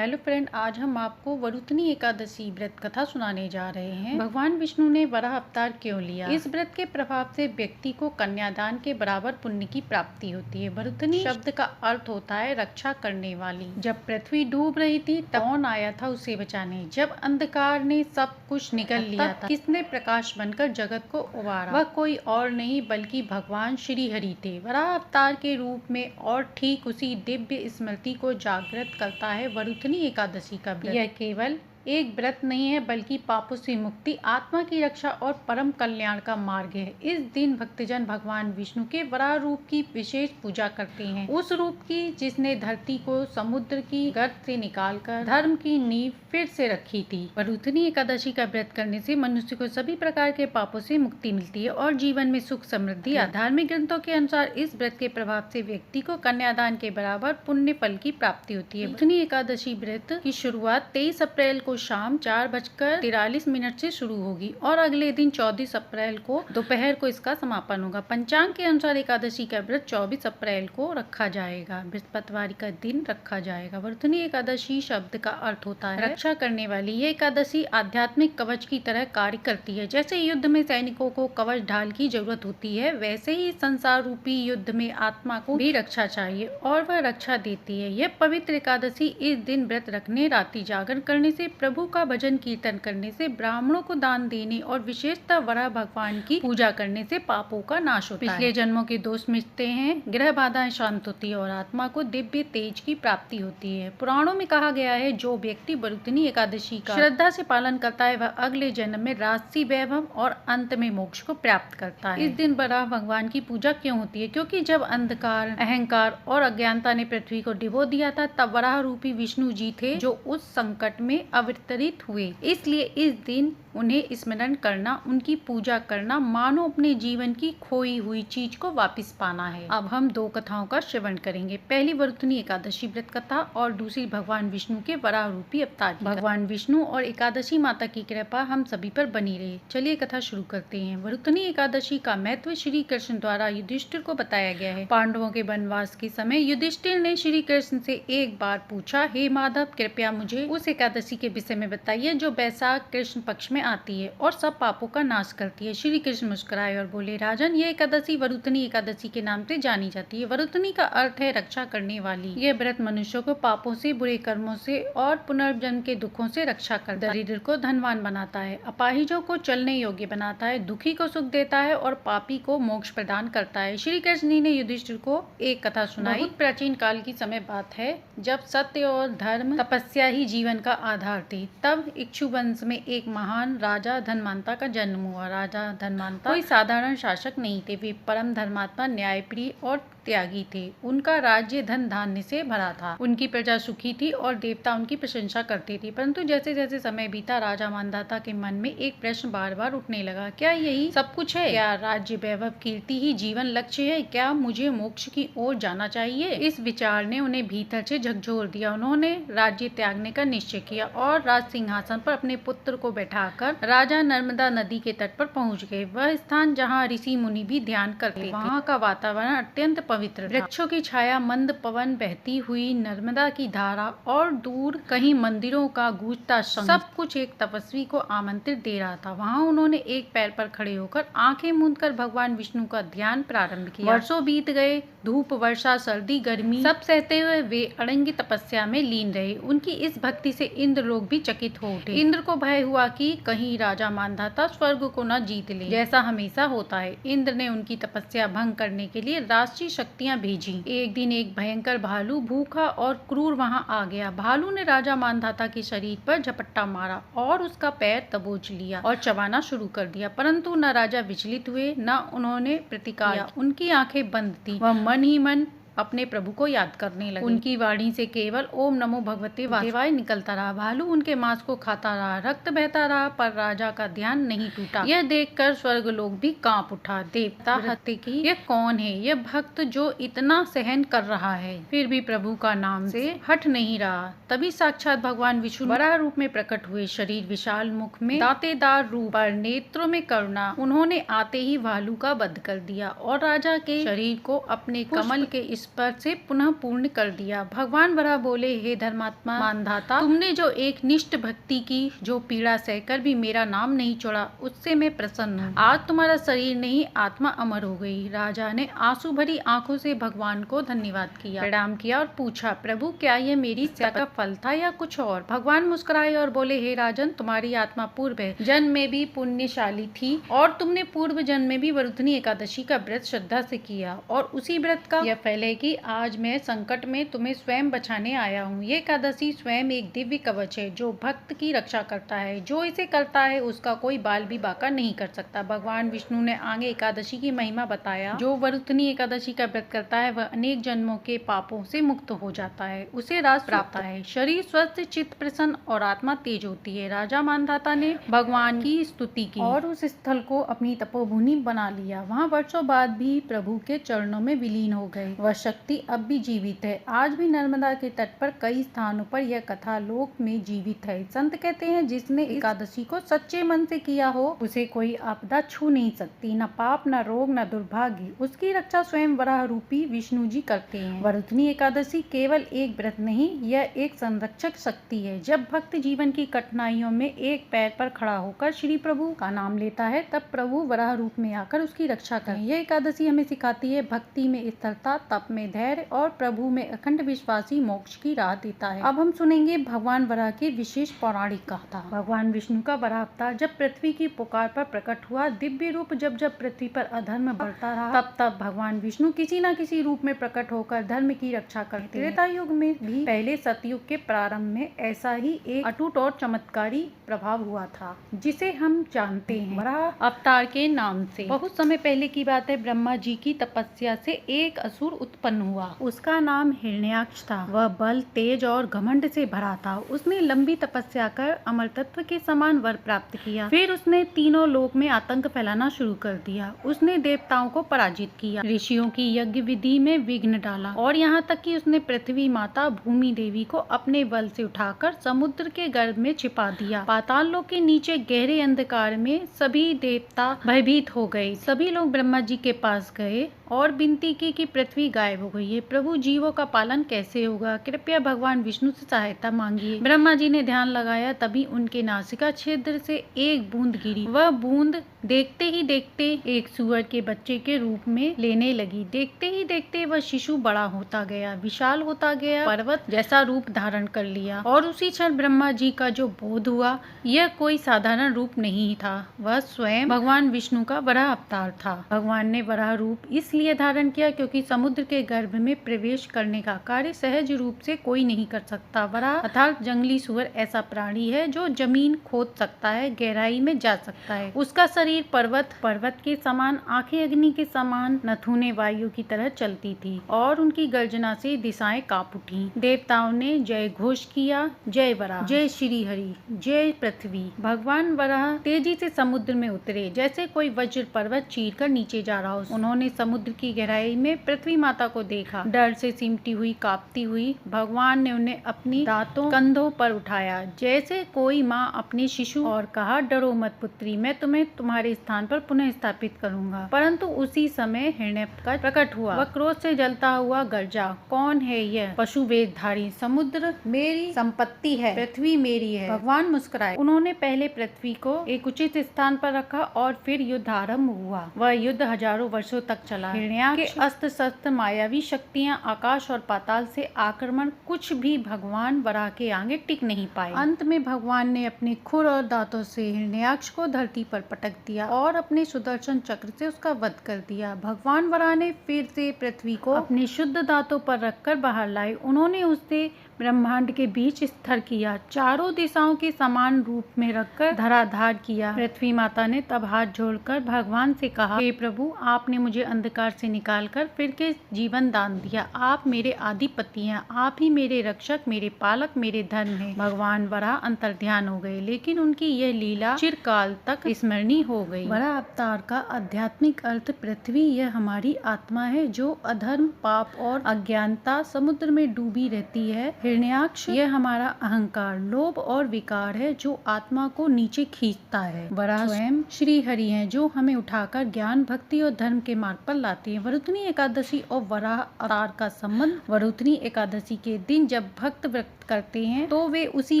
Hello friend, आज हम आपको वरुथनी एकादशी व्रत कथा सुनाने जा रहे हैं। भगवान विष्णु ने वराह अवतार क्यों लिया? इस व्रत के प्रभाव से व्यक्ति को कन्यादान के बराबर पुण्य की प्राप्ति होती है। वरुथनी शब्द का अर्थ होता है रक्षा करने वाली। जब पृथ्वी डूब रही थी तब कौन आया था उसे बचाने? जब अंधकार ने सब कुछ निगल लिया था, किसने प्रकाश बनकर जगत को उबारा? वह कोई और नहीं बल्कि भगवान श्री हरि थे। वराह अवतार के रूप में और ठीक उसी दिव्य स्मृति को जागृत करता है वरुथनी एकादशी का व्रत। यह केवल एक व्रत नहीं है बल्कि पापों से मुक्ति, आत्मा की रक्षा और परम कल्याण का मार्ग है। इस दिन भक्तजन भगवान विष्णु के वराह रूप की विशेष पूजा करते हैं, उस रूप की जिसने धरती को समुद्र की गर्त से निकालकर धर्म की नींव फिर से रखी थी। वरुथनी एकादशी का व्रत करने से मनुष्य को सभी प्रकार के पापों से मुक्ति मिलती है और जीवन में सुख समृद्धि आती है। धार्मिक ग्रंथों के अनुसार इस व्रत के प्रभाव से व्यक्ति को कन्यादान के बराबर पुण्य फल की प्राप्ति होती है। वरुथनी एकादशी व्रत की शुरुआत 23 अप्रैल को शाम 4:43 से शुरू होगी और अगले दिन 24 अप्रैल को दोपहर को इसका समापन होगा। पंचांग के अनुसार एकादशी का व्रत 24 अप्रैल को रखा जाएगा, बृहस्पतिवार का दिन रखा जाएगा। वरुथनी एकादशी शब्द का अर्थ होता है रक्षा करने वाली। ये एकादशी आध्यात्मिक कवच की तरह कार्य करती है। जैसे युद्ध में सैनिकों को कवच ढाल की जरूरत होती है, वैसे ही संसार रूपी युद्ध में आत्मा को भी रक्षा चाहिए और वह रक्षा देती है। यह पवित्र एकादशी इस दिन व्रत रखने, रात्रि जागरण करने से, प्रभु का भजन कीर्तन करने से, ब्राह्मणों को दान देने और विशेषतः वराह भगवान की पूजा करने से पापों का नाश होता है। पिछले जन्मों के दोष मिटते हैं, ग्रह बाधाएं शांत होती है और आत्मा को दिव्य तेज की प्राप्ति होती है। पुराणों में कहा गया है, जो व्यक्ति वरुथनी एकादशी का श्रद्धा से पालन करता है वह अगले जन्म में राजसी वैभव और अंत में मोक्ष को प्राप्त करता है। इस दिन वराह भगवान की पूजा क्यों होती है? क्योंकि जब अंधकार, अहंकार और अज्ञानता ने पृथ्वी को डिबो दिया था, तब वराह रूपी विष्णु जी थे जो उस संकट में अवतरित हुए। इसलिए इस दिन उन्हें स्मरण करना, उनकी पूजा करना मानो अपने जीवन की खोई हुई चीज को वापस पाना है। अब हम दो कथाओं का श्रवण करेंगे। पहली वरुथनी एकादशी व्रत कथा और दूसरी भगवान विष्णु के वराह रूपी अवतार की। भगवान विष्णु और एकादशी माता की कृपा हम सभी पर बनी रहे। चलिए कथा शुरू करते हैं। वरुथनी एकादशी का महत्व श्री कृष्ण द्वारा युधिष्ठिर को बताया गया है। पांडवों के वनवास के समय युधिष्ठिर ने श्री कृष्ण से एक बार पूछा, हे माधव, कृपया मुझे उस एकादशी के विषय में बताइए जो वैशाख कृष्ण पक्ष में आती है और सब पापों का नाश करती है। श्री कृष्ण मुस्कुराए और बोले, राजन, ये एकादशी वरुथनी एकादशी के नाम से जानी जाती है। वरुथनी का अर्थ है रक्षा करने वाली। यह व्रत मनुष्यों को पापों से, बुरे कर्मों से और पुनर्जन्म के दुखों से रक्षा करता है। दरिद्र को धनवान बनाता है, अपाहिजों को चलने योग्य बनाता है, दुखी को सुख देता है और पापी को मोक्ष प्रदान करता है। श्री कृष्ण ने युधिष्ठिर को एक कथा सुनाई। बहुत प्राचीन काल की समय बात है, जब सत्य और धर्म, तपस्या ही जीवन का आधार थे। तब इक्ष्वाकु वंश में एक महान राजा धनवंता का जन्म हुआ। राजा धनवंता कोई साधारण शासक नहीं थे, वे परम धर्मात्मा, न्यायप्रिय और त्यागी थे। उनका राज्य धन धान्य से भरा था, उनकी प्रजा सुखी थी और देवता उनकी प्रशंसा करते थे। परंतु जैसे जैसे समय बीता, राजा मानधाता के मन में एक प्रश्न बार बार उठने लगा, क्या यही सब कुछ है? क्या राज्य, वैभव, कीर्ति ही जीवन लक्ष्य है? क्या मुझे मोक्ष की ओर जाना चाहिए? इस विचार ने उन्हें भीतर से झकझोर दिया। उन्होंने राज्य त्यागने का निश्चय किया और राज सिंहासन पर अपने पुत्र को बैठाकर राजा नर्मदा नदी के तट पर पहुंच गए। वह स्थान जहाँ ऋषि मुनि भी ध्यान करते थे। वहाँ का वातावरण अत्यंत पवित्र था। वृक्षों की छाया, मंद पवन, बहती हुई नर्मदा की धारा और दूर कहीं मंदिरों का गूंजता शंख, सब कुछ एक तपस्वी को आमंत्रित दे रहा था। वहाँ उन्होंने एक पैर पर खड़े होकर आंखें मूंदकर भगवान विष्णु का ध्यान प्रारंभ किया। वर्षों बीत गए, धूप, वर्षा, सर्दी, गर्मी सब सहते हुए वे अड़ंगी तपस्या में लीन रहे। उनकी इस भक्ति से इंद्र लोग भी चकित हो उठे। इंद्र को भय हुआ कि कहीं राजा मानधाता स्वर्ग को न जीत ले, जैसा हमेशा होता है। इंद्र ने उनकी तपस्या भंग करने के लिए राष्ट्रीय शक्तियां भेजी। एक दिन एक भयंकर भालू, भूखा और क्रूर वहां आ गया। भालू ने राजा मानधाता के शरीर पर झपट्टा मारा और उसका पैर दबोच लिया और चबाना शुरू कर दिया। परंतु न राजा विचलित हुए, न उन्होंने प्रतिकार किया। उनकी आंखें बंद थी। वह मन ही मन अपने प्रभु को याद करने लगे। उनकी वाणी से केवल ओम नमो भगवते वासुदेवाय निकलता रहा। भालू उनके मांस को खाता रहा, रक्त बहता रहा, पर राजा का ध्यान नहीं टूटा। यह देखकर स्वर्ग लोग भी कांप उठा। देवता हत्ते की, यह कौन है? यह भक्त जो इतना सहन कर रहा है, फिर भी प्रभु का नाम से हट नहीं रहा। तभी साक्षात भगवान विष्णु वराह रूप में प्रकट हुए। शरीर विशाल, मुख में दांतेदार रूप, पर नेत्रों में करुणा। उन्होंने आते ही भालू का वध कर दिया और राजा के शरीर को अपने कमल के स्पर्श से पुनः पूर्ण कर दिया। भगवान वराह बोले, हे धर्मात्मा मानधाता, तुमने जो एक निष्ठ भक्ति की, जो पीड़ा सहकर भी मेरा नाम नहीं छोड़ा, उससे मैं प्रसन्न हूँ। आज तुम्हारा शरीर नहीं, आत्मा अमर हो गई। राजा ने आंसू भरी आंखों से भगवान को धन्यवाद किया, प्रणाम किया और पूछा, प्रभु क्या यह मेरी तपस्या का फल था या कुछ और? भगवान मुस्कुराए और बोले, हे राजन, तुम्हारी आत्मा पूर्व जन्म में भी पुण्यशाली थी और तुमने पूर्व जन्म में भी वरुथनी एकादशी का व्रत श्रद्धा से किया और उसी व्रत का यह फल है कि आज मैं संकट में तुम्हें स्वयं बचाने आया हूँ। ये एकादशी स्वयं एक दिव्य कवच है जो भक्त की रक्षा करता है। जो इसे करता है उसका कोई बाल भी बांका नहीं कर सकता। भगवान विष्णु ने आगे एकादशी की महिमा बताया। जो वरुथनी एकादशी का व्रत करता है वह अनेक जन्मों के पापों से मुक्त हो जाता है, उसे राज प्राप्त है, शरीर स्वस्थ, चित्त प्रसन्न और आत्मा तेज होती है। राजा मानधाता ने भगवान की स्तुति की और उस स्थल को अपनी तपोभूमि बना लिया। वहाँ वर्षों बाद भी प्रभु के चरणों में विलीन हो गए। वह शक्ति अब भी जीवित है। आज भी नर्मदा के तट पर कई स्थानों पर यह कथा लोक में जीवित है। संत कहते हैं, जिसने एकादशी को सच्चे मन से किया हो उसे कोई आपदा छू नहीं सकती, न पाप, न रोग, न दुर्भाग्य। उसकी रक्षा स्वयं वराह रूपी विष्णु जी करते हैं। वरुथनी एकादशी केवल एक व्रत नहीं, यह एक संरक्षक शक्ति है। जब भक्त जीवन की कठिनाइयों में एक पैर पर खड़ा होकर श्री प्रभु का नाम लेता है, तब प्रभु वराह रूप में आकर उसकी रक्षा करें। यह एकादशी हमें सिखाती है भक्ति में स्थिरता, तप में धैर्य और प्रभु में अखंड विश्वासी मोक्ष की राह देता है। अब हम सुनेंगे भगवान वराह की विशेष पौराणिक कथा। भगवान विष्णु का वराह अवतार जब पृथ्वी की पुकार पर प्रकट हुआ, दिव्य रूप जब जब पृथ्वी पर अधर्म बढ़ता रहा, तब तब भगवान विष्णु किसी न किसी रूप में प्रकट होकर धर्म की रक्षा करते हैं। त्रेता युग में भी पहले सतयुग के प्रारंभ में ऐसा ही एक अटूट और चमत्कारी प्रभाव हुआ था, जिसे हम जानते हैं वराह अवतार के नाम से। बहुत समय पहले की बात है, ब्रह्मा जी की तपस्या से एक असुर उत्पन्न हुआ। उसका नाम हिरण्याक्ष था। वह बल, तेज और घमंड से भरा था। उसने लंबी तपस्या कर अमर तत्व के समान वर प्राप्त किया। फिर उसने तीनों लोक में आतंक फैलाना शुरू कर दिया। उसने देवताओं को पराजित किया, ऋषियों की यज्ञ विधि में विघ्न डाला और यहाँ तक कि उसने पृथ्वी माता भूमि देवी को अपने बल से उठाकर समुद्र के गर्भ में छिपा दिया। पाताल लोक के नीचे गहरे अंधकार में सभी देवता भयभीत हो गए। सभी लोग ब्रह्मा जी के पास गए और विनती की कि पृथ्वी गायब हो गई है, प्रभु जीवों का पालन कैसे होगा, कृपया भगवान विष्णु से सहायता मांगिए। ब्रह्मा जी ने ध्यान लगाया, तभी उनके नासिका छिद्र से एक बूंद गिरी। वह बूंद देखते ही देखते एक सूअर के बच्चे के रूप में लेने लगी। देखते ही देखते वह शिशु बड़ा होता गया, विशाल होता गया, पर्वत जैसा रूप धारण कर लिया और उसी क्षण ब्रह्मा जी का जो बोध हुआ, यह कोई साधारण रूप नहीं था, वह स्वयं भगवान विष्णु का वराह अवतार था। भगवान ने वराह रूप इसलिए धारण किया क्योंकि समुद्र के गर्भ में प्रवेश करने का कार्य सहज रूप से कोई नहीं कर सकता। वराह अर्थात जंगली सूअर ऐसा प्राणी है जो जमीन खोद सकता है, गहराई में जा सकता है। उसका शरीर पर्वत के समान, आंखें अग्नि के समान, नथुने वायु की तरह चलती थी और उनकी गर्जना से दिशाएं कांप उठी। देवताओं ने जय घोष किया, जय वराह, जय श्री हरि, जय पृथ्वी। भगवान वराह तेजी से समुद्र में उतरे, जैसे कोई वज्र पर्वत चीर कर नीचे जा रहा हो। उन्होंने समुद्र की गहराई में पृथ्वी माता को देखा, डर से सिमटी हुई, कांपती हुई। भगवान ने उन्हें अपनी दांतों कंधों पर उठाया, जैसे कोई माँ अपने शिशु, और कहा, डरो मत पुत्री, मैं तुम्हें तुम्हारे स्थान पर पुनः स्थापित करूंगा। परंतु उसी समय हिरण्यकश्यप प्रकट हुआ। वह क्रोध से जलता हुआ गरजा, कौन है यह पशु वेशधारी? समुद्र मेरी संपत्ति है, पृथ्वी मेरी है। भगवान मुस्कुराए। उन्होंने पहले पृथ्वी को एक उचित स्थान पर रखा और फिर युद्ध आरंभ हुआ। वह युद्ध हजारों वर्षों तक चला। हिरण्याक्ष के अस्त्र शस्त्र, मायावी शक्तियां, आकाश और पाताल से आक्रमण, कुछ भी भगवान वराह के आगे टिक नहीं पाए। अंत में भगवान ने अपने खुर और दांतों से हिरण्याक्ष को धरती पर पटक दिया और अपने सुदर्शन चक्र से उसका वध कर दिया। भगवान वराह ने फिर से पृथ्वी को अपने शुद्ध दांतों पर रखकर बाहर लाए। उन्होंने उसे ब्रह्मांड के बीच स्थिर किया, चारों दिशाओं के समान रूप में रखकर धराधार किया। पृथ्वी माता ने तब हाथ जोड़कर भगवान से कहा, हे प्रभु, आपने मुझे अंधकार से निकालकर फिर के जीवन दान दिया। आप मेरे आदिपति हैं, आप ही मेरे रक्षक, मेरे पालक, मेरे धर्म हैं। भगवान वराह अंतर्ध्यान हो गए, लेकिन उनकी यह लीला चिरकाल तक स्मरणीय हो गई। वराह अवतार का आध्यात्मिक अर्थ पृथ्वी, यह हमारी आत्मा है जो अधर्म, पाप और अज्ञानता समुद्र में डूबी रहती है। हिरण्याक्ष, यह हमारा अहंकार, लोभ और विकार है जो आत्मा को नीचे खींचता है। वराह स्वयं श्री हरि हैं जो हमें उठाकर ज्ञान, भक्ति और धर्म के मार्ग पर लाते हैं। वरुथनी एकादशी और वराह अवतार का संबंध। वरुथनी एकादशी के दिन जब भक्त व्रत करते हैं तो वे उसी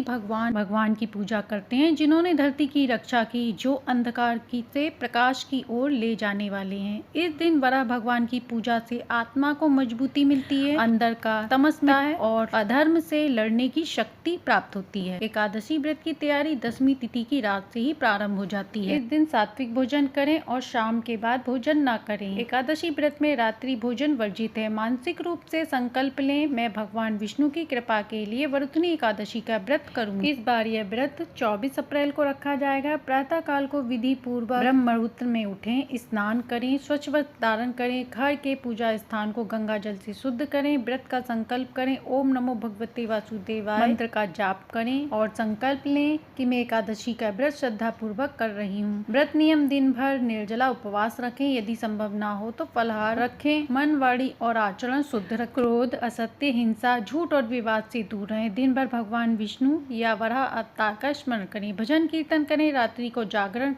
भगवान की पूजा करते हैं जिन्होंने धरती की रक्षा की, जो अंधकार की से प्रकाश की ओर ले जाने वाले हैं। इस दिन वराह भगवान की पूजा से आत्मा को मजबूती मिलती है, अंदर का तमस मिटता है और अधर्म से लड़ने की शक्ति प्राप्त होती है। एकादशी व्रत की तैयारी 10वीं तिथि की रात से ही प्रारंभ हो जाती है। इस दिन सात्विक भोजन करें और शाम के बाद भोजन न करें। एकादशी व्रत में रात्रि भोजन वर्जित है। मानसिक रूप से संकल्प लें, मैं भगवान विष्णु की कृपा के लिए वरुथनी एकादशी का व्रत करूंगी। इस बार यह व्रत 24 अप्रैल को रखा जाएगा। प्रातः काल को विधि पूर्वक ब्रह्म मुहूर्त में उठें, स्नान करें, स्वच्छ वस्त्र धारण करें, घर के पूजा स्थान को गंगा जल से शुद्ध करें, व्रत का संकल्प करें, ओम नमो भगवते वासुदेवाय मंत्र का जाप करें और संकल्प लें कि मैं एकादशी का व्रत श्रद्धा पूर्वक कर रही हूँ। व्रत नियम: दिन भर निर्जला उपवास रखें, यदि संभव ना हो तो फलाहार रखें, मन, वाणी और आचरण शुद्ध रखें, क्रोध, असत्य, हिंसा, झूठ और विवाद से दूर रहें। दिन भर भगवान विष्णु या वराह अवतार का स्मरण करें, भजन कीर्तन करें, रात्रि को जागरण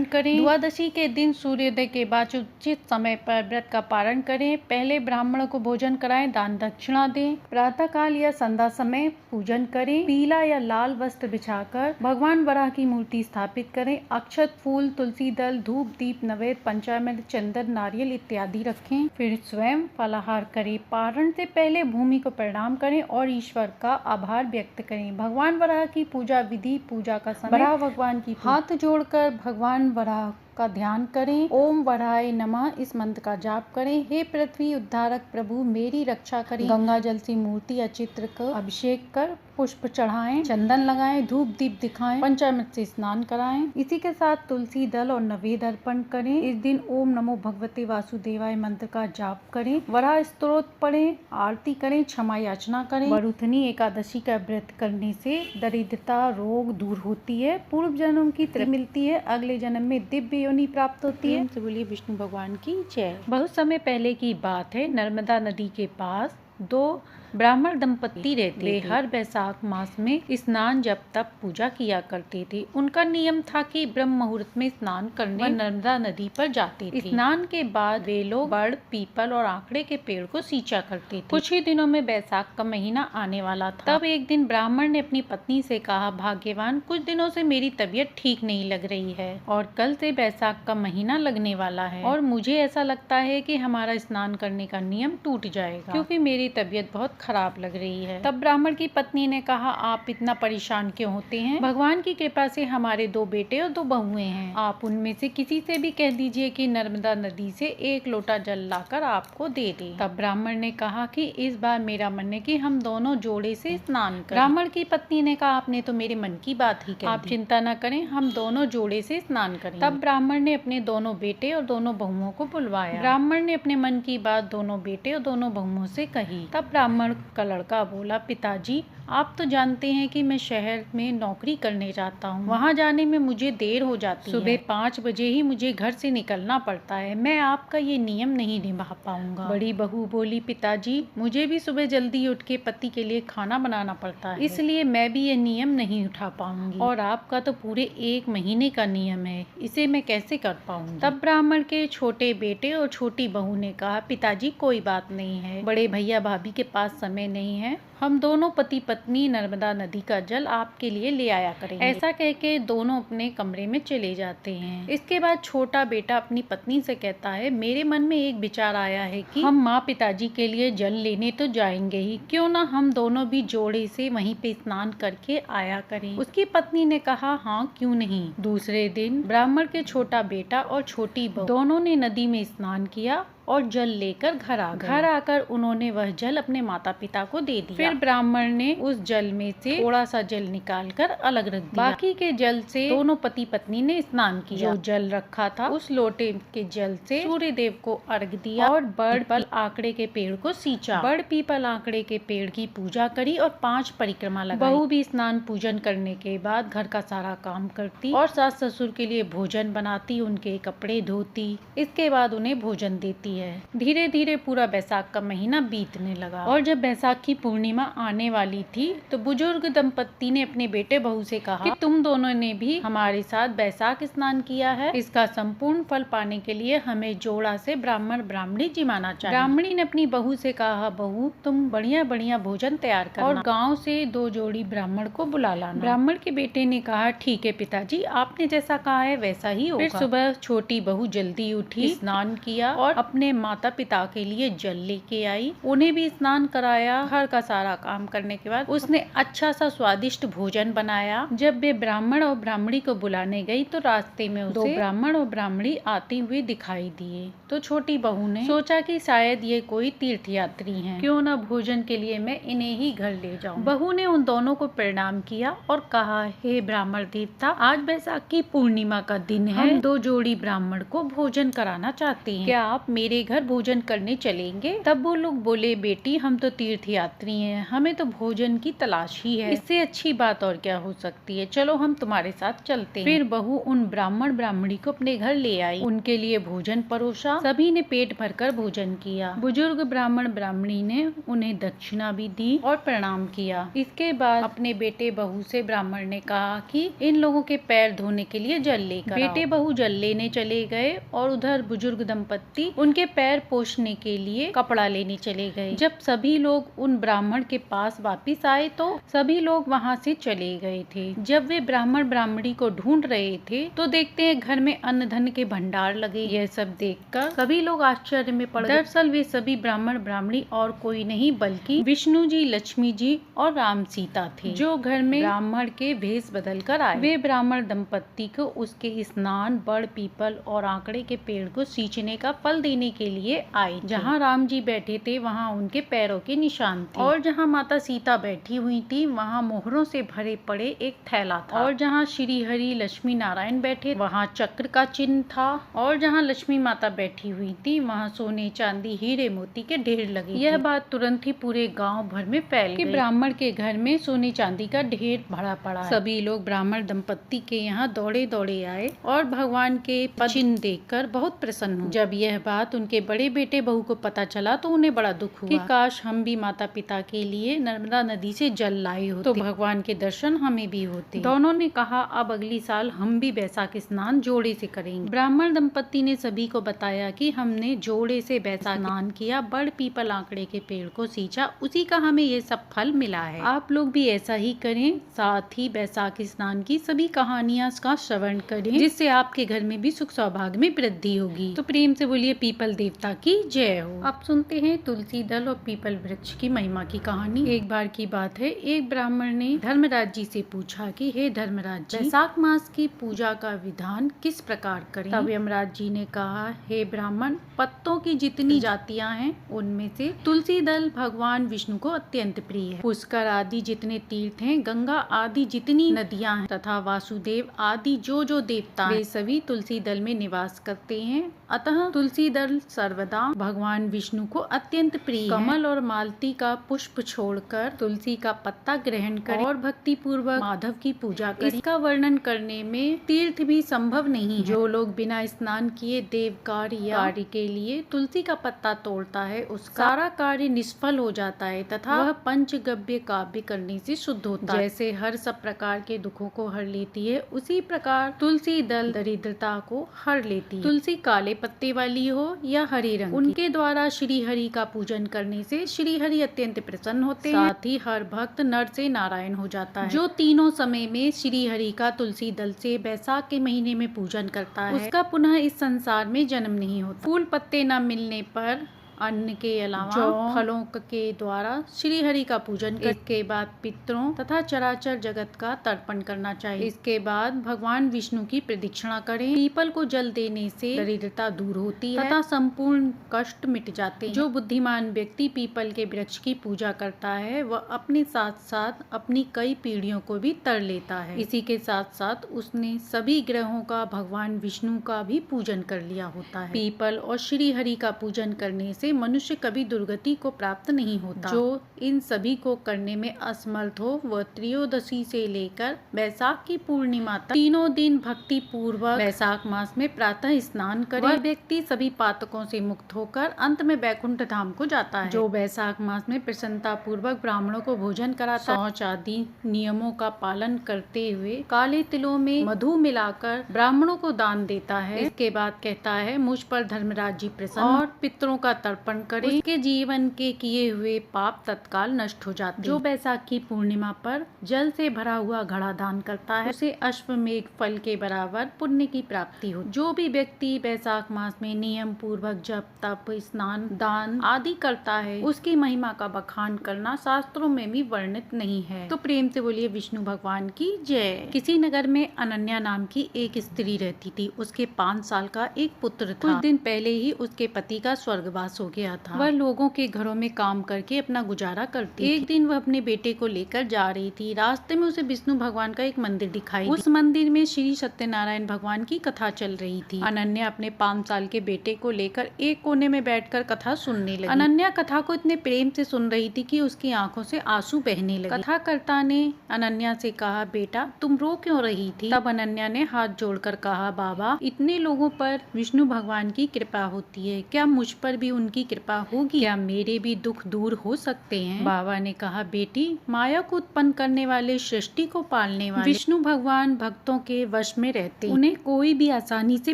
करें। द्वादशी के दिन सूर्योदय के बाद उचित समय पर व्रत का पारण करें। पहले ब्राह्मण को भोजन कराएं, दान दक्षिणा दें। प्रातः काल या संध्या समय पूजन करें। पीला या लाल वस्त्र बिछाकर भगवान वराह की मूर्ति स्थापित करें। अक्षत, फूल, तुलसी दल, धूप, दीप, नैवेद्य, पंचामृत, चंदन, नारियल इत्यादि रखें। फिर स्वयं फलाहार करें। पारण से पहले भूमि को प्रणाम करें और ईश्वर का आभार व्यक्त करें। भगवान वराह की पूजा विधि: पूजा का समय वराह भगवान की हाथ जोड़कर भगवान वराह का ध्यान करें। ओम वराहाय नमः इस मंत्र का जाप करें। हे पृथ्वी उद्धारक प्रभु, मेरी रक्षा करें। गंगा जल से मूर्ति या चित्र का अभिषेक कर पुष्प चढ़ाएं, चंदन लगाएं, धूप दीप दिखाएं, पंचामृत से स्नान कराएं। इसी के साथ तुलसी दल और नैवेद्य अर्पण करें। इस दिन ओम नमो भगवते वासुदेवाय मंत्र का जाप करें, वराह स्तोत्र पढ़ें, आरती करें, क्षमा याचना करें। वरुथनी एकादशी का व्रत करने से दरिद्रता, रोग दूर होती है, पूर्व जन्म की तृप्ति मिलती है, अगले जन्म में दिव्य योनि प्राप्त होती है। बोलिए विष्णु भगवान की जय। बहुत समय पहले की बात है, नर्मदा नदी के पास 2 ब्राह्मण दंपति रहते थे। हर वैशाख मास में स्नान जप तप पूजा किया करते थे। उनका नियम था कि ब्रह्म मुहूर्त में स्नान करने नर्मदा नदी पर जाते थे। स्नान के बाद वे लोग बड़, पीपल और आंकड़े के पेड़ को सींचा करते थे। कुछ ही दिनों में वैशाख का महीना आने वाला था। तब एक दिन ब्राह्मण ने अपनी पत्नी से कहा, भाग्यवान, कुछ दिनों से मेरी तबीयत ठीक नहीं लग रही है और कल से वैशाख का महीना लगने वाला है और मुझे ऐसा लगता है कि हमारा स्नान करने का नियम टूट जाएगा क्योंकि मेरी तबीयत बहुत खराब लग रही है। तब ब्राह्मण की पत्नी ने कहा, आप इतना परेशान क्यों होते हैं? भगवान की कृपा से हमारे 2 बेटे और 2 बहुएं हैं। आप उनमें से किसी से भी कह दीजिए कि नर्मदा नदी से 1 लोटा जल लाकर आपको दे दे। तब ब्राह्मण ने कहा कि इस बार मेरा मन है कि हम दोनों जोड़े से स्नान करें। ब्राह्मण की पत्नी ने कहा, आपने तो मेरे मन की बात ही कह दी। आप चिंता न करें, हम दोनों जोड़े से स्नान करें। तब ब्राह्मण ने अपने दोनों बेटे और दोनों बहुओं को बुलवाया। ब्राह्मण ने अपने मन की बात दोनों बेटे और दोनों बहुओं से कही। तब ब्राह्मण का लड़का बोला, पिताजी, आप तो जानते हैं कि मैं शहर में नौकरी करने जाता हूँ, वहाँ जाने में मुझे देर हो जाती है। सुबह 5 बजे ही मुझे घर से निकलना पड़ता है। मैं आपका ये नियम नहीं निभा पाऊंगा। बड़ी बहू बोली, पिताजी, मुझे भी सुबह जल्दी उठ के पति के लिए खाना बनाना पड़ता है, इसलिए मैं भी ये नियम नहीं उठा पाऊंगी और आपका तो पूरे 1 महीने का नियम है, इसे मैं कैसे कर पाऊंगी? तब ब्राह्मण के छोटे बेटे और छोटी बहू ने कहा, पिताजी, कोई बात नहीं है, बड़े भैया भाभी के पास समय नहीं है, हम दोनों पति पत्नी नर्मदा नदी का जल आपके लिए ले आया करेंगे। ऐसा कह के दोनों अपने कमरे में चले जाते हैं। इसके बाद छोटा बेटा अपनी पत्नी से कहता है, मेरे मन में एक विचार आया है कि हम माँ पिताजी के लिए जल लेने तो जाएंगे ही, क्यों ना हम दोनों भी जोड़े से वहीं पे स्नान करके आया करें। उसकी पत्नी ने कहा, हाँ क्यों नहीं। दूसरे दिन ब्राह्मण के छोटा बेटा और छोटी बहू दोनों ने नदी में स्नान किया और जल लेकर घर आ गए। घर आकर उन्होंने वह जल अपने माता पिता को दे दिया। फिर ब्राह्मण ने उस जल में से थोड़ा सा जल निकालकर अलग रख दिया। बाकी के जल से दोनों पति पत्नी ने स्नान किया। जो जल रखा था उस लोटे के जल से सूर्य देव को अर्घ दिया और बड़ पीपल आंकड़े के पेड़ को सींचा। बड़ पीपल आंकड़े के पेड़ की पूजा करी और 5 परिक्रमा लगाई। बहू भी स्नान पूजन करने के बाद घर का सारा काम करती और सास ससुर के लिए भोजन बनाती, उनके कपड़े धोती, इसके बाद उन्हें भोजन देती। होती है। धीरे धीरे पूरा बैसाख का महीना बीतने लगा और जब बैसाख की पूर्णिमा आने वाली थी तो बुजुर्ग दंपत्ति ने अपने बेटे बहू से कहा कि तुम दोनों ने भी हमारे साथ बैसाख स्नान किया है, इसका संपूर्ण फल पाने के लिए हमें जोड़ा से ब्राह्मण ब्राह्मणी जिमाना चाहिए। ब्राह्मणी ने अपनी बहू से कहा, बहू तुम बढ़िया बढ़िया भोजन तैयार करना और गाँव से 2 जोड़ी ब्राह्मण को बुला लाना। ब्राह्मण के बेटे ने कहा, ठीक है पिताजी, आपने जैसा कहा है वैसा ही होगा। फिर सुबह छोटी बहू जल्दी उठी, स्नान किया और अपने माता पिता के लिए जल लेके आई। उन्हें भी स्नान कराया। घर का सारा काम करने के बाद उसने अच्छा सा स्वादिष्ट भोजन बनाया। जब वे ब्राह्मण और ब्राह्मणी को बुलाने गई तो रास्ते में उसे 2 ब्राह्मण और ब्राह्मणी आते हुए दिखाई दिए। तो छोटी बहू ने सोचा कि शायद ये कोई तीर्थ यात्री हैं, क्यों न भोजन के लिए मैं इन्हें ही घर ले जाऊं। बहू ने उन दोनों को प्रणाम किया और कहा, हे ब्राह्मण देवता, आज बैसाख की पूर्णिमा का दिन है, हम 2 जोड़ी ब्राह्मण को भोजन कराना चाहते हैं, क्या आप मेरे घर भोजन करने चलेंगे? तब वो लोग बोले, बेटी हम तो तीर्थ यात्री हैं, हमें तो भोजन की तलाश ही है, इससे अच्छी बात और क्या हो सकती है, चलो हम तुम्हारे साथ चलते हैं। फिर बहू उन ब्राह्मण ब्राह्मणी को अपने घर ले आई, उनके लिए भोजन परोसा, सभी ने पेट भरकर भोजन किया। बुजुर्ग ब्राह्मण ब्राह्मणी ने उन्हें दक्षिणा भी दी और प्रणाम किया। इसके बाद अपने बेटे बहू से ब्राह्मण ने कहा कि इन लोगों के पैर धोने के लिए जल लेकर बेटे बहू जल लेने चले गए और उधर बुजुर्ग दंपत्ति उनके पैर पोंछने के लिए कपड़ा लेने चले गए। जब सभी लोग उन ब्राह्मण के पास वापिस आए तो सभी लोग वहाँ से चले गए थे। जब वे ब्राह्मण ब्राह्मणी को ढूंढ रहे थे तो देखते हैं घर में अन्न धन के भंडार लगे। यह सब देखकर सभी लोग आश्चर्य में पड़ गए। दरअसल वे सभी ब्राह्मण ब्राह्मणी और कोई नहीं बल्कि विष्णु जी, लक्ष्मी जी और राम सीता थे, जो घर में ब्राह्मण के भेष बदल कर आए। वे ब्राह्मण दंपत्ति को उसके स्नान, बड़ पीपल और आंकड़े के पेड़ को सींचने का फल देने के लिए आए। जहाँ राम जी बैठे थे वहाँ उनके पैरों के निशान थे और जहाँ माता सीता बैठी हुई थी वहाँ मोहरों से भरे पड़े एक थैला था और जहाँ श्री हरि लक्ष्मी नारायण बैठे वहाँ चक्र का चिन्ह था और जहाँ लक्ष्मी माता बैठी हुई थी वहाँ सोने, चांदी, हीरे मोती के ढेर लगे। यह बात तुरंत ही पूरे गांव भर में फैल गई कि ब्राह्मण के घर में सोने चांदी का ढेर भरा पड़ा है। सभी लोग ब्राह्मण दंपत्ति के यहाँ दौड़े दौड़े आए और भगवान के चिन्ह देखकर बहुत प्रसन्न हुए। जब यह बात उनके बड़े बेटे बहू को पता चला तो उन्हें बड़ा दुख हुआ कि काश हम भी माता पिता के लिए नर्मदा नदी से जल लाए होते, तो भगवान के दर्शन हमें भी होते। दोनों ने कहा, अब अगली साल हम भी बैसाख स्नान जोड़े से करेंगे। ब्राह्मण दंपत्ति ने सभी को बताया कि हमने जोड़े से बैसाख स्नान किया, बड़ पीपल आंकड़े के पेड़ को सींचा, उसी का हमें ये सब फल मिला है। आप लोग भी ऐसा ही करें, साथ ही बैसाख स्नान की सभी कहानियां का श्रवण करें, जिससे आपके घर में भी सुख सौभाग्य में वृद्धि होगी। तो प्रेम से बोलिए पीपल देवता की जय हो। अब सुनते हैं तुलसी दल और पीपल वृक्ष की महिमा की कहानी। एक बार की बात है, एक ब्राह्मण ने धर्मराज जी से पूछा कि हे धर्मराज जी, बैसाख मास की पूजा का विधान किस प्रकार करें? तब यमराज जी ने कहा, हे ब्राह्मण, पत्तों की जितनी जातियां हैं उनमें से तुलसी दल भगवान विष्णु को अत्यंत प्रिय है। पुष्कर आदि जितने तीर्थ हैं, गंगा आदि जितनी नदियां हैं तथा वासुदेव आदि जो जो देवता वे सभी तुलसी दल में निवास करते हैं। अतः तुलसी दल सर्वदा भगवान विष्णु को अत्यंत प्रिय है। कमल और मालती का पुष्प छोड़कर तुलसी का पत्ता ग्रहण करें और भक्ति पूर्वक माधव की पूजा करें। इसका वर्णन करने में तीर्थ भी संभव नहीं है। जो लोग बिना स्नान किए देव कार्य के लिए तुलसी का पत्ता तोड़ता है उसका सारा कार्य निष्फल हो जाता है तथा वह पंचगव्य काव्य करने से शुद्ध होता है। जैसे हर सब प्रकार के दुखों को हर लेती है, उसी प्रकार तुलसी दल दरिद्रता को हर लेती है। तुलसी काले पत्ते वाली हो या हरे रंग, उनके द्वारा श्री हरि का पूजन करने से श्री हरि अत्यंत प्रसन्न होते हैं। साथ ही हर भक्त नर से नारायण हो जाता है। जो तीनों समय में श्री हरि का तुलसी दल से बैसाख के महीने में पूजन करता है उसका पुनः इस संसार में जन्म नहीं होता। फूल पत्ते न मिलने पर अन्न के अलावा फलों के द्वारा श्री हरि का पूजन इसके बाद पितरों तथा चराचर जगत का तर्पण करना चाहिए। इसके बाद भगवान विष्णु की प्रदक्षिणा करें। पीपल को जल देने से दरिद्रता दूर होती है तथा संपूर्ण कष्ट मिट जाते हैं। जो बुद्धिमान व्यक्ति पीपल के वृक्ष की पूजा करता है वह अपने साथ साथ अपनी कई पीढ़ियों को भी तर लेता है। इसी के साथ साथ उसने सभी ग्रहों का भगवान विष्णु का भी पूजन कर लिया होता है। पीपल और श्री हरि का पूजन करने से मनुष्य कभी दुर्गति को प्राप्त नहीं होता। जो इन सभी को करने में असमर्थ हो वह त्रयोदशी से लेकर वैशाख की पूर्णिमा तक तीनों दिन भक्ति पूर्वक वैशाख मास में प्रातः स्नान करे। वह व्यक्ति सभी पातकों से मुक्त होकर अंत में वैकुंठ धाम को जाता है। जो वैशाख मास में प्रसन्नता पूर्वक ब्राह्मणों को भोजन कराता, शौच आदि नियमों का पालन करते हुए काले तिलों में मधु मिलाकर ब्राह्मणों को दान देता है, इसके बाद कहता है मुझ पर धर्मराज जी प्रसन्न और पितरों का तर्पण करें, उसके जीवन के किए हुए पाप तत्काल नष्ट हो जाते हैं। जो वैशाख की पूर्णिमा पर जल से भरा हुआ घड़ा दान करता है उसे अश्वमेघ फल के बराबर पुण्य की प्राप्ति हो। जो भी व्यक्ति वैशाख मास में नियम पूर्वक जप तप स्नान दान आदि करता है उसकी महिमा का बखान करना शास्त्रों में भी वर्णित नहीं है। तो प्रेम से बोलिए विष्णु भगवान की जय। किसी नगर में अनन्या नाम की एक स्त्री रहती थी। उसके 5 साल का एक पुत्र था। कुछ दिन पहले ही उसके पति का स्वर्गवास हो गया था। वह लोगों के घरों में काम करके अपना गुजारा करती थी। एक दिन वह अपने बेटे को लेकर जा रही थी। रास्ते में उसे विष्णु भगवान का एक मंदिर दिखाई। उस मंदिर में श्री सत्यनारायण भगवान की कथा चल रही थी। अनन्या अपने 5 साल के बेटे को लेकर एक कोने में बैठकर कथा सुनने लगी। अनन्या कथा को इतने प्रेम से सुन रही थी कि उसकी आंखों से आंसू बहने लगे। कथाकर्ता ने अनन्या से कहा, बेटा तुम रो क्यों रही थी? तब अनन्या ने हाथ जोड़कर कहा, बाबा इतने लोगों पर विष्णु भगवान की कृपा होती है, क्या मुझ पर भी उनकी कृपा होगी? क्या मेरे भी दुख दूर हो सकते हैं? बाबा ने कहा, बेटी माया को उत्पन्न करने वाले, सृष्टि को पालने वाले विष्णु भगवान भक्तों के वश में रहते हैं। उन्हें कोई भी आसानी से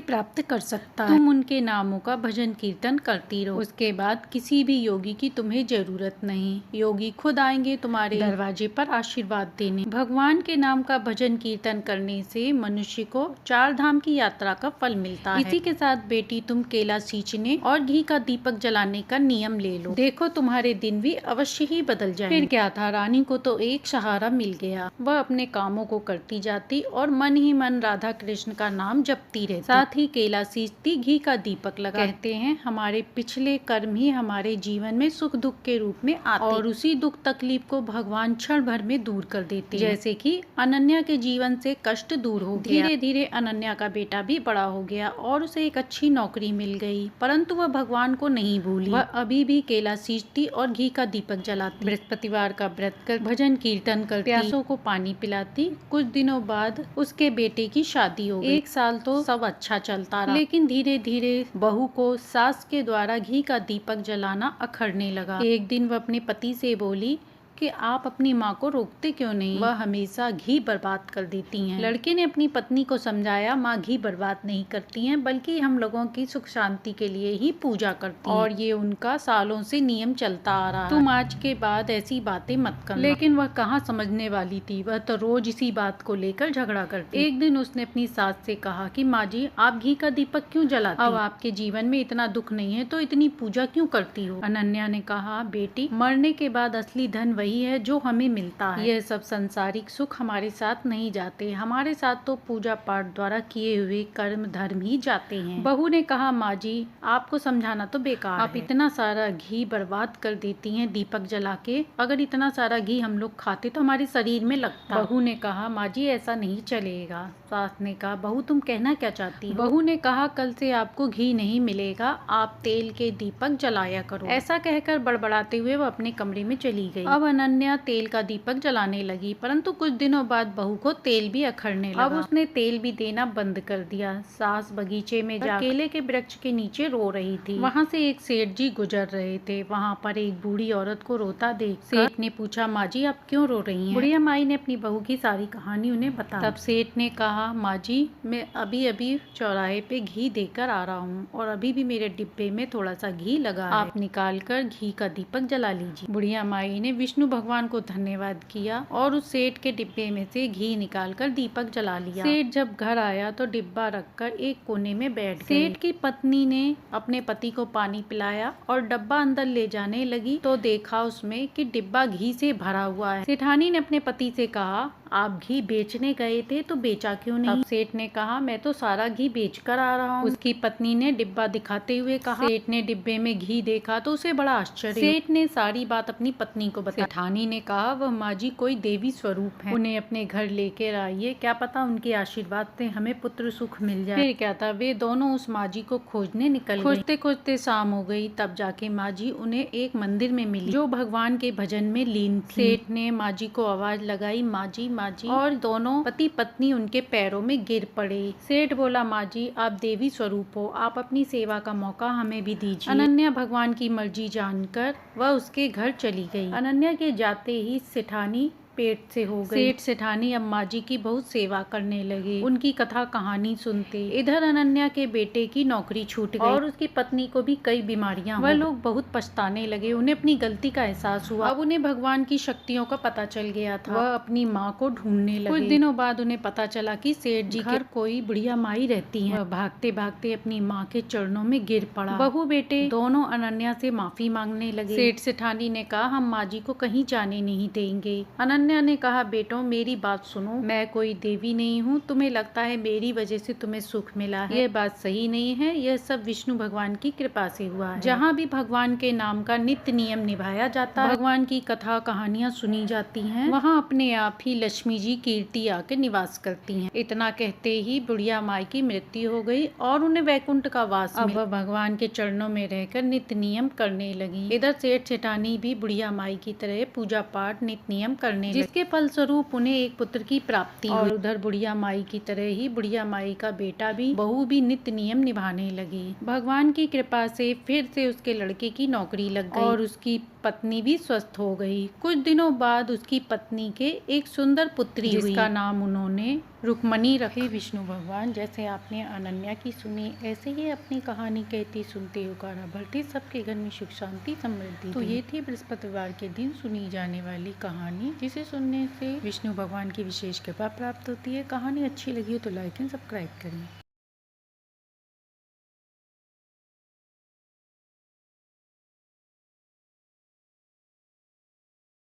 प्राप्त कर सकता है। तुम उनके नामों का भजन कीर्तन करती रहो, उसके बाद किसी भी योगी की तुम्हें जरूरत नहीं। योगी खुद आएंगे तुम्हारे दरवाजे पर आशीर्वाद देने। भगवान के नाम का भजन कीर्तन करने से मनुष्य को 4 धाम की यात्रा का फल मिलता है। इसी के साथ बेटी तुम केला सींचने और घी का दीपक जलाने का नियम ले लो, देखो तुम्हारे दिन भी अवश्य ही बदल जाएंगे। फिर क्या था, रानी को तो एक सहारा मिल गया। वह अपने कामों को करती जाती और मन ही मन राधा कृष्ण का नाम जपती रहती, साथ ही केला सींचती, घी का दीपक लगा। कहते हैं हमारे पिछले कर्म ही हमारे जीवन में सुख दुख के रूप में आते और उसी दुख तकलीफ को भगवान क्षण भर में दूर कर देते। जैसे कि अनन्या के जीवन से कष्ट दूर हो गया। धीरे धीरे अनन्या का बेटा भी बड़ा हो गया और उसे एक अच्छी नौकरी मिल गई, परंतु वह भगवान को नहीं भूली। वह अभी भी केला सींचती और घी का दीपक जलाती, बृहस्पतिवार का व्रत कर भजन कीर्तन करती, प्यासों को पानी पिलाती। कुछ दिनों बाद उसके बेटे की शादी हो गई। 1 साल तो सब अच्छा चलता रहा, लेकिन धीरे धीरे बहू को सास के द्वारा घी का दीपक जलाना अखरने लगा। एक दिन वह अपने पति से बोली कि आप अपनी माँ को रोकते क्यों नहीं, वह हमेशा घी बर्बाद कर देती हैं। लड़के ने अपनी पत्नी को समझाया, माँ घी बर्बाद नहीं करती हैं, बल्कि हम लोगों की सुख शांति के लिए ही पूजा करती हैं और ये उनका सालों से नियम चलता आ रहा है। तुम आज के बाद ऐसी बातें मत करना। लेकिन वह कहाँ समझने वाली थी, वह तो रोज इसी बात को लेकर झगड़ा करती। एक दिन उसने अपनी सास से कहा कि माँ जी आप घी का दीपक क्यों जलाती? अब आपके जीवन में इतना दुख नहीं है तो इतनी पूजा क्यों करती हो? अनन्या ने कहा, बेटी मरने के बाद असली धन वही है जो हमें मिलता है। यह सब सांसारिक सुख हमारे साथ नहीं जाते, हमारे साथ तो पूजा पाठ द्वारा किए हुए कर्म धर्म ही जाते हैं। बहू ने कहा, माँ जी आपको समझाना तो बेकार आप इतना सारा घी बर्बाद कर देती हैं दीपक जला के। अगर इतना सारा घी हम लोग खाते तो हमारे शरीर में लगता। बहू ने कहा, माँ जी ऐसा नहीं चलेगा। सास ने कहा, बहू तुम कहना क्या चाहती हो? बहू ने कहा, कल से आपको घी नहीं मिलेगा, आप तेल के दीपक जलाया करो। ऐसा कहकर बड़बड़ाते हुए वो अपने कमरे में चली गई। अब अनन्या तेल का दीपक जलाने लगी, परंतु कुछ दिनों बाद बहू को तेल भी अखड़ने लगा। अब उसने तेल भी देना बंद कर दिया। सास बगीचे में जा केले के वृक्ष के नीचे रो रही थी। वहाँ से एक सेठ जी गुजर रहे थे। वहाँ पर एक बूढ़ी औरत को रोता देख सेठ ने पूछा, माँ जी आप क्यों रो रही हैं? बुढ़िया माई ने अपनी बहू की सारी कहानी उन्हें बताई। तब सेठ ने कहा, माँ जी मैं अभी अभी चौराहे पे घी देकर आ रहा हूँ और अभी भी मेरे डिब्बे में थोड़ा सा घी लगा है, आप निकाल कर घी का दीपक जला लीजिए। बुढ़िया माई ने विष्णु भगवान को धन्यवाद किया और उस सेठ के डिब्बे में से घी निकालकर दीपक जला लिया। सेठ जब घर आया तो डिब्बा रखकर एक कोने में बैठ गए। सेठ की पत्नी ने अपने पति को पानी पिलाया और डब्बा अंदर ले जाने लगी तो देखा उसमें कि डिब्बा घी से भरा हुआ है। सेठानी ने अपने पति से कहा, आप घी बेचने गए थे तो बेचा क्यों नहीं? अब सेठ ने कहा, मैं तो सारा घी बेच कर आ रहा हूँ। उसकी पत्नी ने डिब्बा दिखाते हुए कहा। सेठ ने डिब्बे में घी देखा तो उसे बड़ा आश्चर्य। सेठ ने सारी बात अपनी पत्नी को बताई। सेठानी ने कहा वह माँ जी कोई देवी स्वरूप है, उन्हें अपने घर लेकर आइए, क्या पता उनके आशीर्वाद से हमें पुत्र सुख मिल जाए। फिर क्या था, वे दोनों उस माँ जी को खोजने निकल गए। खोजते खोजते शाम हो गई, तब जाके माँ जी उन्हें एक मंदिर में मिली जो भगवान के भजन में लीन थी। सेठ ने माँ जी को आवाज लगाई, माँ जी माँ जी, और दोनों पति पत्नी उनके पैरों में गिर पड़े। सेठ बोला, माँ जी आप देवी स्वरूप हो, आप अपनी सेवा का मौका हमें भी दीजिए। अनन्या भगवान की मर्जी जानकर वह उसके घर चली गई। अनन्या के जाते ही सेठानी पेट से हो गई। सेठ सेठानी अब माँ जी की बहुत सेवा करने लगे, उनकी कथा कहानी सुनते। इधर अनन्या के बेटे की नौकरी छूट गई और उसकी पत्नी को भी कई बीमारियां। वह लोग बहुत पछताने लगे, उन्हें अपनी गलती का एहसास हुआ। अब उन्हें भगवान की शक्तियों का पता चल गया था। वह अपनी माँ को ढूंढने लगे। कुछ दिनों बाद उन्हें पता चला कि सेठ जी के घर कोई बुढ़िया माई रहती है। वह भागते भागते अपनी माँ के चरणों में गिर पड़ा। बहू बेटे दोनों अनन्या से माफी मांगने लगे। सेठ सेठानी ने कहा, हम माँ जी को कहीं जाने नहीं देंगे। अनन्या ने कहा, बेटों मेरी बात सुनो, मैं कोई देवी नहीं हूँ, तुम्हें लगता है मेरी वजह से तुम्हें सुख मिला है, यह बात सही नहीं है, यह सब विष्णु भगवान की कृपा से हुआ है। जहाँ भी भगवान के नाम का नित्य नियम निभाया जाता है, भगवान की कथा कहानियाँ सुनी जाती हैं, वहाँ अपने आप ही लक्ष्मी जी कीर्ति आके निवास करती हैं। इतना कहते ही बुढ़िया माई की मृत्यु हो गई और उन्हें वैकुंठ का वास मिला। अब वह भगवान के चरणों में रहकर नित्य नियम करने लगी। इधर सेठ सेठानी भी बुढ़िया माई की तरह पूजा पाठ नित्य नियम करने, जिसके फलस्वरूप उन्हें एक पुत्र की प्राप्ति हुई। और उधर बुढ़िया माई की तरह ही बुढ़िया माई का बेटा भी बहू भी नित्य नियम निभाने लगी। भगवान की कृपा से फिर से उसके लड़के की नौकरी लग गई और उसकी पत्नी भी स्वस्थ हो गई। कुछ दिनों बाद उसकी पत्नी के एक सुंदर पुत्री हुई, जिसका नाम उन्होंने रुक्मणी रखी। विष्णु भगवान जैसे आपने अनन्या की सुनी, ऐसे ही अपनी कहानी कहती सुनते हुकारा भरती सबके घर में सुख शांति समृद्धि। तो ये थी बृहस्पतिवार के दिन सुनी जाने वाली कहानी, जिसे सुनने से विष्णु भगवान की विशेष कृपा प्राप्त होती है। कहानी अच्छी लगी हो तो लाइक एंड सब्सक्राइब करें।